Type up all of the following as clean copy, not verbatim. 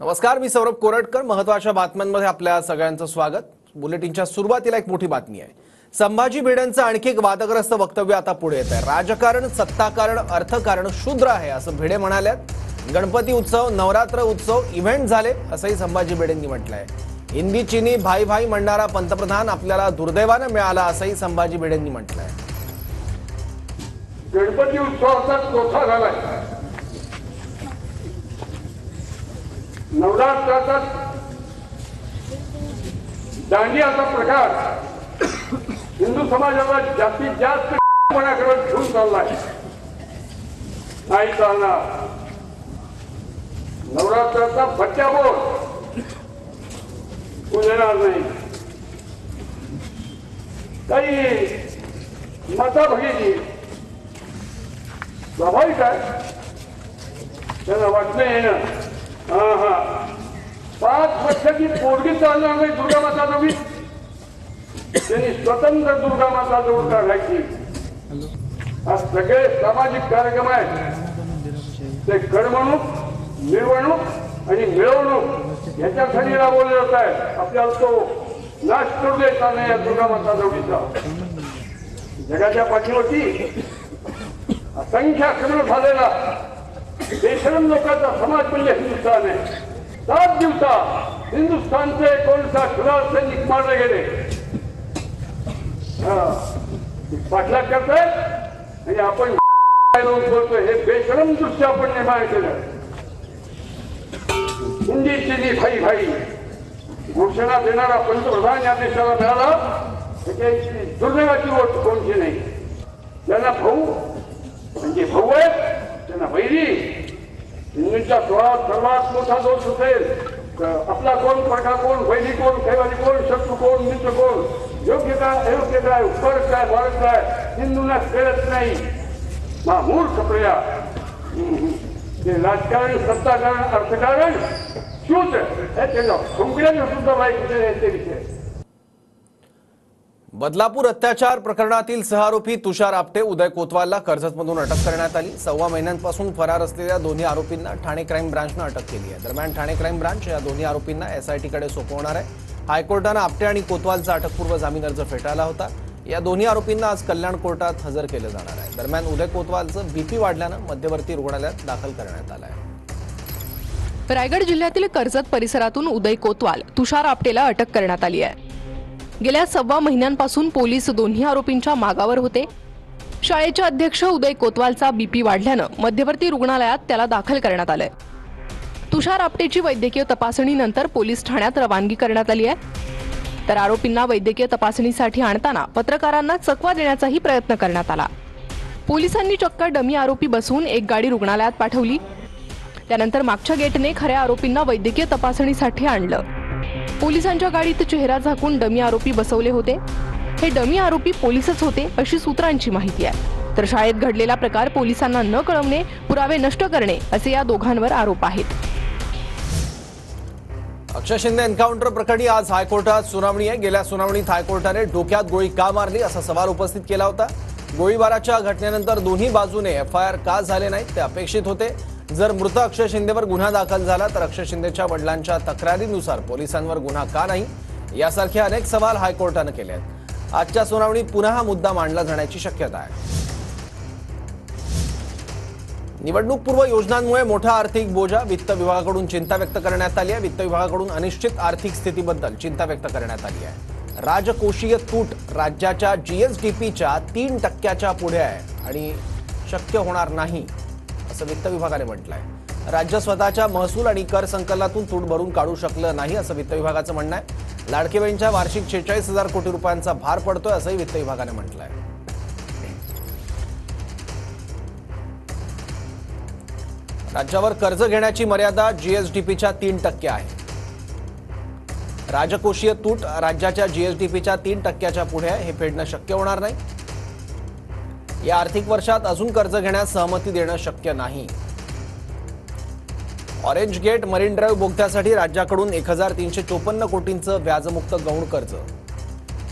नमस्कार, मी सौरभ कोरटकर। महत्त्वाच्या बातम्यांमध्ये आपल्या सगळ्यांचं स्वागत। बुलेटिनच्या सुरुवातीला एक मोठी बातमी आहे। संभाजी भिडेंचं आणखी एक वादग्रस्त वक्तव्य आता पुढे येत आहे। राजकारण, सत्ताकारण, अर्थकारण शूद्र आहे असं भिडे म्हणाल्यात। गणपती उत्सव, नवरात्र उत्सव इव्हेंट झाले असंही संभाजी भिडेंनी म्हटलंय। हिंदी चीनी भाई भाई म्हणणारा पंतप्रधान आपल्याला दुर्दैवानं मिळाला असंही संभाजी भिडेंनी म्हटलंय। गणपती उत्सवाचा चौथा झालाय, नवरात्राचा दांडियाचा प्रकार हिंदू समाजाला जास्तीत जास्त मनाकडे घेऊन चाललाय। नाही चालणार। नवरात्राचा बच्चाबोल उजळणार नाही। काही मताभगिनी स्वाभाविक आहे, त्यांना वाटणं येणं 5 वर्षाची पोरगी चालणार नाही दुर्गा माता जवळ, त्यांनी स्वतंत्र दुर्गा माता जवळ काढायची। हा सगळे सामाजिक कार्यक्रम आहेत, ते करमणूक, मिरवणूक आणि मिळवणूक याच्यासाठी राबवले जात आहे। आपल्याला तो नाश करू द्यायचा नाही या दुर्गा माता जवळीचा। जगाच्या पाठीवरती असंख्य आक्रमण झालेला बेशरम लोकांचा समाज म्हणजे हिंदुस्थान आहे। 7 दिवसात हिंदुस्थानचे 19 सैनिक मारले गेले। पाठलाग करताय आणि आपण बोलतोय, हे बेशरम दृश्य आपण निर्माण केलं। हिंदी चीनी भाई भाई घोषणा देणारा पंतप्रधान या देशाला मिळाला, त्याची दुर्दैवाची गोष्ट कोणती नाही। त्यांना भाऊ म्हणजे भाऊ आहेत, त्यांना वैरी। हिंदूंच्या सर्वात मोठा दोष असेल आपला कोण, पडका कोण, वैरी कोण, कैवारी कोण, शत्रू कोण, मित्र कोण, योग्य काय, अयोग्य काय, फरक काय, भारत काय, हिंदूंना कळत नाही। मूर्ख प्रया ते राजकारण, सत्ताकारण, अर्थकारण शूद्र त्याच्या खुंकड्याने सुद्धा वाईट ते विषय। बदलापूर अत्याचार प्रकरणातील सहआरोपी तुषार आपटे, उदय कोतवालला कर्जतमधून अटक करण्यात आली। 1.25 महिन्यांपासून फरार असलेल्या दोन्ही आरोपींना ठाणे क्राईम ब्रांचने अटक केली आहे। दरम्यान ठाणे क्राईम ब्रांच या दोन्ही आरोपींना एसआयटीकडे सोपवणार आहे। हायकोर्टाने आपटे आणि कोतवालचा अटकपूर्व जामीन अर्ज फेटाळला होता। या दोन्ही आरोपींना आज कल्याण कोर्टात हजर केलं जाणार आहे। दरम्यान उदय कोतवालचं बीपी वाढल्यानं मध्यवर्ती रुग्णालयात दाखल करण्यात आलं आहे। रायगड जिल्ह्यातील कर्जत परिसरातून उदय कोतवाल, तुषार आपटेला अटक करण्यात आली आहे। गेल्या 1.25 महिन्यांपासून पोलीस दोन्ही आरोपींच्या मागावर होते। शाळेचे अध्यक्ष उदय कोतवालचा बीपी वाढल्यानं मध्यवर्ती रुग्णालयात त्याला दाखल करण्यात आलंय। तुषार आपटेची वैद्यकीय तपासणीनंतर पोलीस ठाण्यात रवानगी करण्यात आली आहे। तर आरोपींना वैद्यकीय तपासणीसाठी आणताना पत्रकारांना चकवा देण्याचाही प्रयत्न करण्यात आला। पोलिसांनी चक्क डमी आरोपी बसवून एक गाडी रुग्णालयात पाठवली। त्यानंतर मागच्या गेटने खऱ्या आरोपींना वैद्यकीय तपासणीसाठी आणलं। पोलिसांच्या गाडीत चेहरा झाकून डमी आरोपी बसवले होते। हे डमी आरोपी पोलीसच होते अशी सूत्रांची माहिती आहे। तर शाळेत घडलेला प्रकार पोलिसांना न कळवणे, पुरावे नष्ट करणे असे या दोघांवर आरोप आहेत। अक्षय शिंदे एन्काउंटर प्रकरणी आज हायकोर्टात सुनावणी आहे। गेल्या सुनावणीत हायकोर्टाने डोक्यात गोळी का मारली असा सवाल उपस्थित केला होता। गोळीबाराच्या घटनेनंतर दोन्ही बाजूने एफआयआर का झाले नाहीत ते अपेक्षित होते। जर मृत अक्षय शिंदेवर गुन्हा दाखल झाला तर अक्षय शिंदेच्या वडिलांच्या तक्रारीनुसार पोलिसांवर गुन्हा का नाही, यासारखे अनेक सवाल हायकोर्टाने केले आहेत। आजच्या सुनावणीत पुन्हा हा मुद्दा मांडला जाण्याची शक्यता आहे। निवडणूकपूर्व योजनांमुळे मोठा आर्थिक बोजा, वित्त विभागाकडून चिंता व्यक्त करण्यात आली आहे। वित्त विभागाकडून अनिश्चित आर्थिक स्थितीबद्दल चिंता व्यक्त करण्यात आली आहे। राजकोषीय तूट राज्याच्या जीएसडीपीच्या 3% पुढे आहे आणि शक्य होणार नाही असं वित्त विभागाने म्हटलंय। राज्य स्वतःच्या महसूल आणि कर संकलनातून तूट भरून काढू शकलं नाही असं वित्त विभागाचं म्हणणं आहे। लाडके बहिणींच्या वार्षिक 46,000 कोटी रुपयांचा भार पडतोय असंही वित्त विभागाने म्हटलंय। राज्यावर कर्ज घेण्याची मर्यादा जीएसडीपीच्या 3% आहे। राजकोषीय तूट राज्याच्या जीएसडीपीच्या 3%च्या पुढे आहे, हे फेडणं शक्य होणार नाही। या आर्थिक वर्षात अजून कर्ज घेण्यास सहमती देणं शक्य नाही। ऑरेंज गेट मरीन ड्राईव्ह बोगद्यासाठी राज्याकडून 1,354 कोटींचं व्याजमुक्त गौण कर्ज।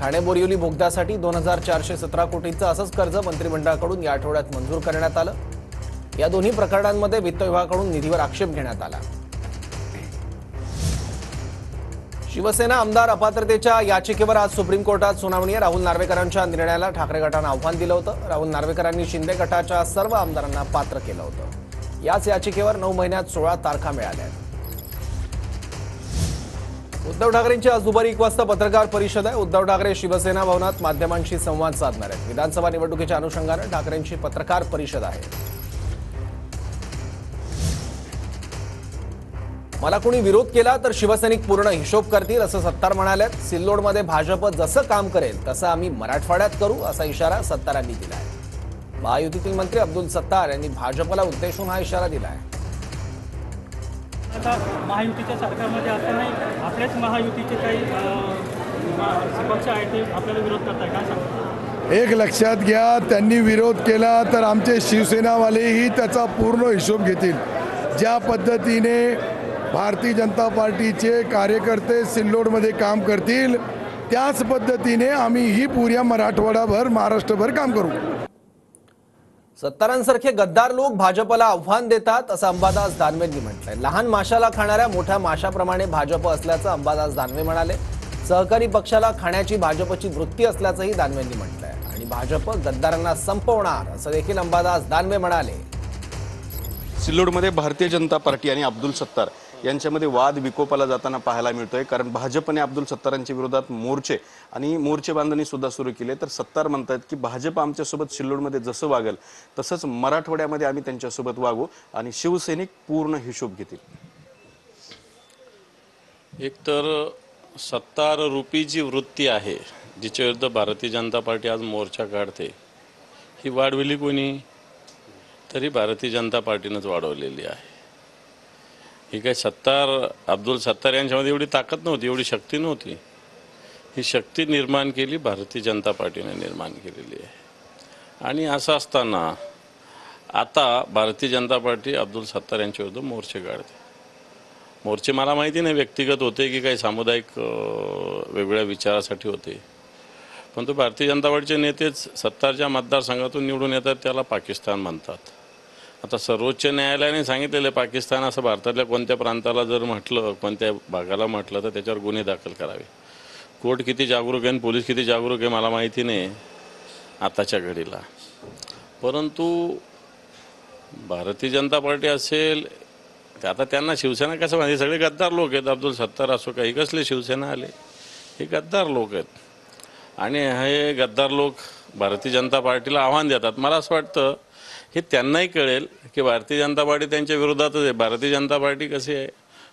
ठाणे बोरिवली बोगद्यासाठी 2,417 कोटींचं असंच कर्ज मंत्रिमंडळाकडून या आठवड्यात मंजूर करण्यात आलं। या दोन्ही प्रकरणांमध्ये वित्त विभागाकडून निधीवर आक्षेप घेण्यात आला। शिवसेना आमदार अपात्रतेच्या याचिकेवर आज सुप्रीम कोर्टात सुनावणी आहे. राहुल नार्वेकरांच्या निर्णयाला ठाकरे गटानं आव्हान दिलं होतं. राहुल नार्वेकरांनी शिंदे गटाच्या सर्व आमदारांना पात्र केलं होतं. याच याचिकेवर 9 महिन्यात 16 तारखा मिळाल्या आहेत. उद्धव ठाकरेंची आज दुपारी 1 वाजता पत्रकार परिषद आहे. उद्धव ठाकरे शिवसेना भवनात माध्यमांशी संवाद साधणार आहेत. विधानसभा निवडणुकीच्या अनुषंगानं ठाकरेंची पत्रकार परिषद आहे. मला कोणी विरोध केला तर शिवसैनिक पूर्ण हिशोब करतील असं सत्तार म्हणाले. सिल्लोडमध्ये भाजप जसं काम करेल तसं आम्ही मराठवाड्यात करू असा इशारा सत्तारांनी दिला आहे. महायुतीतील मंत्री अब्दुल सत्तार यांनी भाजपला उद्देशून हा इशारा दिला आहे. आता महायुतीच्या सरकारमध्ये असतानाही आपल्याच महायुतीचे काही पक्ष आहेत ते आपल्याला विरोध करताय, काय सांगतात? एक लक्षात घ्या, त्यांनी विरोध केला तर आमचे शिवसेनावालेही त्याचा पूर्ण हिशोब घेतील. ज्या पद्धतीने भारतीय जनता पार्टीचे कार्यकर्ते सिल्लोडमध्ये काम करतील त्याच पद्धतीने आम्हीही पुऱ्या मराठवाडाभर महाराष्ट्रभर काम करू. सत्तारांसारखे गद्दार लोक भाजपला आव्हान देतात असं अंबादास दानवेंनी म्हटलंय. लहान माशाला खाणाऱ्या मोठ्या माशाप्रमाणे भाजप असल्याचं अंबादास दानवे म्हणाले. सहकारी पक्षाला खाण्याची भाजपची वृत्ती असल्याचंही दानवेंनी म्हटलंय. आणि भाजप गद्दारांना संपवणार असं देखील अंबादास दानवे म्हणाले. सिल्लोडमध्ये भारतीय जनता पार्टी आणि अब्दुल सत्तार यांच्यामध्ये वाद विकोपाला जाताना पाहायला मिळतोय. कारण भाजपने अब्दुल सत्तारांच्या विरोधात मोर्चे आणि मोर्चे बांधणी सुद्धा सुरू केले. तर सत्तार म्हणतात की भाजप आमच्यासोबत सिल्लोडमध्ये जसं वागेल तसंच मराठवाड्यामध्ये आम्ही त्यांच्यासोबत वागू आणि शिवसैनिक पूर्ण हिशोब घेतील. एक तर सत्तार रूपी जी वृत्ती आहे जिच्या विरुद्ध भारतीय जनता पार्टी आज मोर्चा काढते, ही वाढविली कोणी? तरी भारतीय जनता पार्टीनंच वाढवलेली आहे. ही काय अब्दुल सत्तार यांच्यामध्ये एवढी ताकद नव्हती, एवढी शक्ती नव्हती. ही शक्ती निर्माण केली भारतीय जनता पार्टीने निर्माण केलेली आहे. आणि असं असताना आता भारतीय जनता पार्टी अब्दुल सत्तार यांच्या विरुद्ध मोर्चे काढते. मोर्चे मला माहिती नाही व्यक्तिगत होते की काही सामुदायिक वेगळ्या विचारासाठी होते, परंतु भारतीय जनता पार्टीचे नेतेच सत्तारच्या मतदारसंघातून निवडून येतात त्याला पाकिस्तान म्हणतात. आता सर्वोच्च न्यायालयाने सांगितलेलं पाकिस्तान असं भारतातल्या कोणत्या प्रांताला जर म्हटलं, कोणत्या भागाला म्हटलं तर त्याच्यावर गुन्हे दाखल करावे. कोर्ट किती जागरूक आहे आणि पोलीस किती जागरूक आहे मला माहिती नाही आताच्या घडीला. परंतु भारतीय जनता पार्टी असेल आता त्यांना शिवसेना कसं माहिती, सगळे गद्दार लोक आहेत. अब्दुल सत्तार असो काही कसले शिवसेना आले, हे गद्दार लोक आहेत. आणि हे गद्दार लोक भारतीय जनता पार्टीला आव्हान देतात. मला असं वाटतं हे त्यांनाही कळेल की भारतीय जनता पार्टी त्यांच्या विरोधातच आहे. भारतीय जनता पार्टी कशी आहे,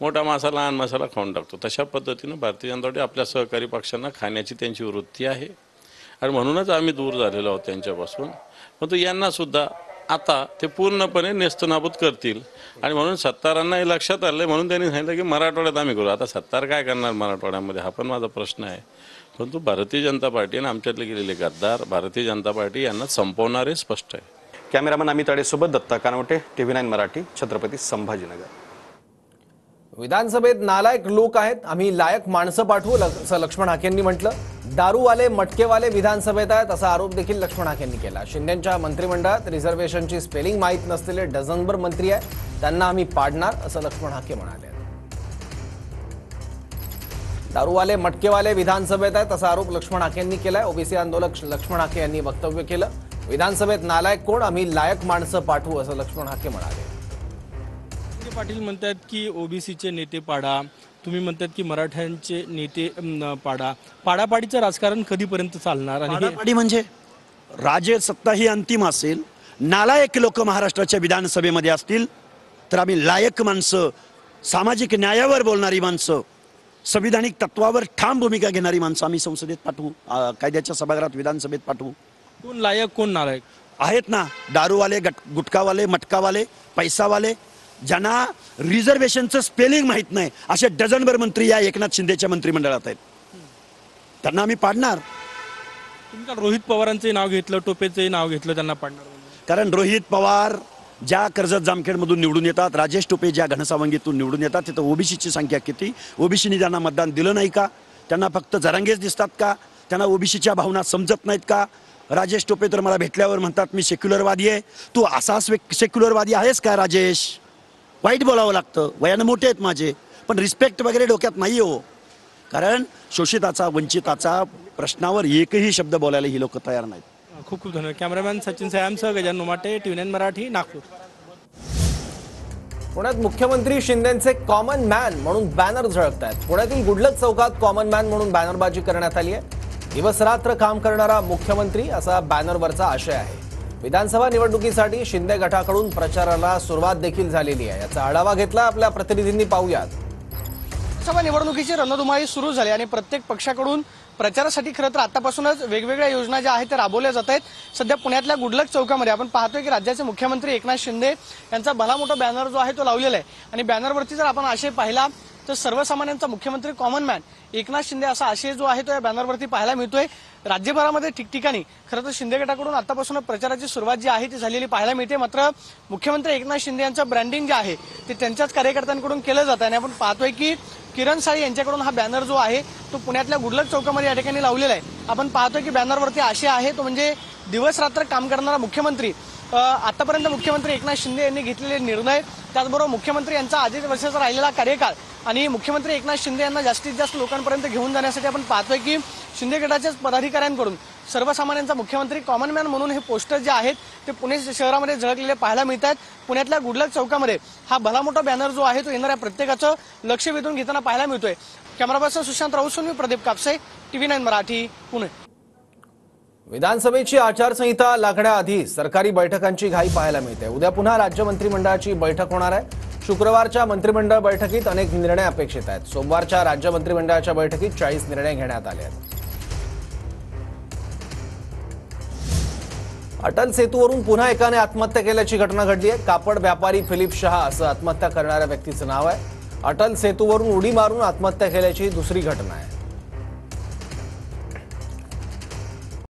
मोठा मासा लहान मासाला खाऊन टाकतो, तशा पद्धतीनं भारतीय जनता पार्टी आपल्या सहकारी पक्षांना खाण्याची त्यांची वृत्ती आहे. आणि म्हणूनच आम्ही दूर झालेलो आहोत त्यांच्यापासून. परंतु यांनासुद्धा आता ते पूर्णपणे नेस्तनाबूत करतील. आणि म्हणून सत्तारांना हे लक्षात आलं, म्हणून त्यांनी सांगितलं की मराठवाड्यात आम्ही करू. आता सत्तार काय करणार मराठवाड्यामध्ये हा पण माझा प्रश्न आहे. परंतु भारतीय जनता पार्टीने आमच्यातले गेलेले गद्दार भारतीय जनता पार्टी यांना संपवणार हे स्पष्ट आहे. कॅमेरामन अमित आडेसोबत दत्ता कानवटे, TV9 मराठी, छत्रपती संभाजीनगर. विधानसभेत नालायक लोक आहेत, आम्ही लायक माणसं पाठवू असं लक्ष्मण हाकेंनी म्हटलं. दारूवाले मटकेवाले विधानसभेत आहेत असा आरोप देखील लक्ष्मण हाकेंनी केला. शिंदेच्या मंत्रिमंडळात रिझर्वेशनची स्पेलिंग माहीत नसलेले डझनभर मंत्री आहेत, त्यांना आम्ही पाडणार असं लक्ष्मण हाके म्हणाले. दारूवाले मटकेवाले विधानसभेत आहेत असा आरोप लक्ष्मण हाकेंनी केलाय. ओबीसी आंदोलक लक्ष्मण हाके यांनी वक्तव्य केलं. विधानसभेत नालायक कोण, आम्ही लायक माणसं पाठवू असं लक्ष्मण हाके म्हणाले. पाटील म्हणतात की ओबीसीचे नेते पाडा, तुम्ही म्हणतात की मराठ्यांचे नेते पाडा. पाडापाडीचं राजकारण कधीपर्यंत चालणार? आणि पाडापाडी म्हणजे राजसत्ता ही अंतिम असेल, नालायक लोक महाराष्ट्राच्या विधानसभेमध्ये असतील तर आम्ही लायक माणसं, सामाजिक न्यायावर बोलणारी माणसं, संविधानिक तत्वावर ठाम भूमिका घेणारी माणसं आम्ही संसदेत पाठवू, कायद्याच्या सभागृहात विधानसभेत पाठवू. कोण लायक कोण नालायक आहेत ना, दारूवाले, गुटखावाले, मटकावाले, पैसावाले, ज्यांना रिझर्वेशनचं स्पेलिंग माहीत नाही असे डझनभर मंत्री या एकनाथ शिंदेच्या मंत्रिमंडळात आहेत. त्यांना आम्ही पाडणार. तुम्ही काल रोहित पवारांचे नाव घेतलं, टोपेचंही नाव घेतलं, त्यांना पाडणार? कारण रोहित पवार ज्या कर्जत जामखेडमधून निवडून येतात, राजेश टोपे ज्या घनसावंगीतून निवडून येतात, तिथं ओबीसीची संख्या किती? ओबीसीने ज्यांना मतदान दिलं नाही का? त्यांना फक्त जरांगेच दिसतात का? त्यांना ओबीसीच्या भावना समजत नाहीत का? राजेश टोपे तर मला भेटल्यावर म्हणतात मी सेक्युलरवादी आहे. तू असा सेक्युलरवादी आहेस का राजेश? वाईट बोलावं लागतं, वयानं मोठे आहेत माझे, पण रिस्पेक्ट वगैरे डोक्यात नाही हो. कारण शोषिताचा वंचिताचा प्रश्नावर एकही शब्द बोलायला ही लोक तयार नाहीत. खूप खूप धन्यवाद. कॅमेरामॅन सचिन सयामसह गजानन उमाटे, TV9 मराठी, नागपूर. पुण्यात मुख्यमंत्री शिंदेंचे कॉमन मॅन म्हणून बॅनर झळकत आहेत. पुण्यातील गुडलक चौकात कॉमन मॅन म्हणून बॅनरबाजी करण्यात आली आहे. दिवसरात्र काम करणारा मुख्यमंत्री असा बॅनरवरचा आशय आहे. विधानसभा निवडणुकीसाठी शिंदे गटाकडून प्रचाराला सुरुवात देखील झालेली आहे. याचा आढावा घेतला आपल्या प्रतिनिधींनी, पाहूयात. लोकसभा निवडणुकीची रणधुमाळी सुरू झाली आणि प्रत्येक पक्षाकडून प्रचारासाठी खरं तर आतापासूनच वेगवेगळ्या योजना ज्या आहेत त्या राबवल्या जात आहेत. सध्या पुण्यातल्या गुडलक चौकामध्ये आपण पाहतोय की राज्याचे मुख्यमंत्री एकनाथ शिंदे यांचा भला मोठा बॅनर जो आहे तो लावलेला आहे. आणि बॅनरवरती जर आपण आशय पाहिला तर सर्वसामान्यांचा मुख्यमंत्री कॉमन मॅन एकनाथ शिंदे असा आशय जो आहे तो या बॅनरवरती पाहायला मिळतोय. राज्यभरामध्ये ठिकठिकाणी खरं तर शिंदे गटाकडून आतापासून प्रचाराची सुरुवात जी आहे ती झालेली पाहायला मिळते. मात्र मुख्यमंत्री एकनाथ शिंदे यांचं ब्रँडिंग जे आहे ते त्यांच्याच कार्यकर्त्यांकडून केलं जातं आणि आपण पाहतोय की किरण साळी यांच्याकडून हा बॅनर जो आहे तो पुण्यातल्या गुडलक चौकामध्ये या ठिकाणी लावलेला आहे. आपण पाहतोय की बॅनरवरती आशय आहे तो म्हणजे दिवस रात्र काम करणारा मुख्यमंत्री. आतापर्यंत मुख्यमंत्री एकनाथ शिंदे यांनी घेतलेले निर्णय, त्याचबरोबर मुख्यमंत्री यांचा 2.5 वर्षाचा राहिलेला कार्यकाळ आणि मुख्यमंत्री एकनाथ शिंदे यांना जास्तीत जास्त लोकांपर्यंत घेऊन जाण्यासाठी आपण पाहतोय की शिंदे गटाच्याच पदाधिकाऱ्यांकडून सर्वसामान्यांचा मुख्यमंत्री कॉमन मॅन म्हणून हे पोस्टर जे आहेत ते पुणे शहरामध्ये झळकलेले पाहायला मिळत आहेत. पुण्यातल्या गुडलक चौकामध्ये हा भला मोठा बॅनर जो आहे तो येणाऱ्या प्रत्येकाचं लक्ष वेधून घेताना पाहायला मिळतोय. कॅमेरा पर्सन सुशांत राऊत, मी प्रदीप कापसे, TV9 मराठी, पुणे. विधानसभेची आचारसंहिता लागण्याआधी सरकारी बैठकांची घाई पाहायला मिळते. उद्या पुन्हा राज्य मंत्रिमंडळाची बैठक होणार आहे. शुक्रवारच्या मंत्रिमंडळ बैठकीत अनेक निर्णय अपेक्षित आहेत. सोमवारच्या राज्य मंत्रिमंडळाच्या बैठकीत 40 निर्णय घेण्यात आले आहेत. अटल सेतूवरून पुन्हा एकाने आत्महत्या केल्याची घटना घडली आहे. कापड व्यापारी फिलिप शहा असं आत्महत्या करणाऱ्या व्यक्तीचं नाव आहे. अटल सेतूवरून उडी मारून आत्महत्या केल्याची दुसरी घटना आहे.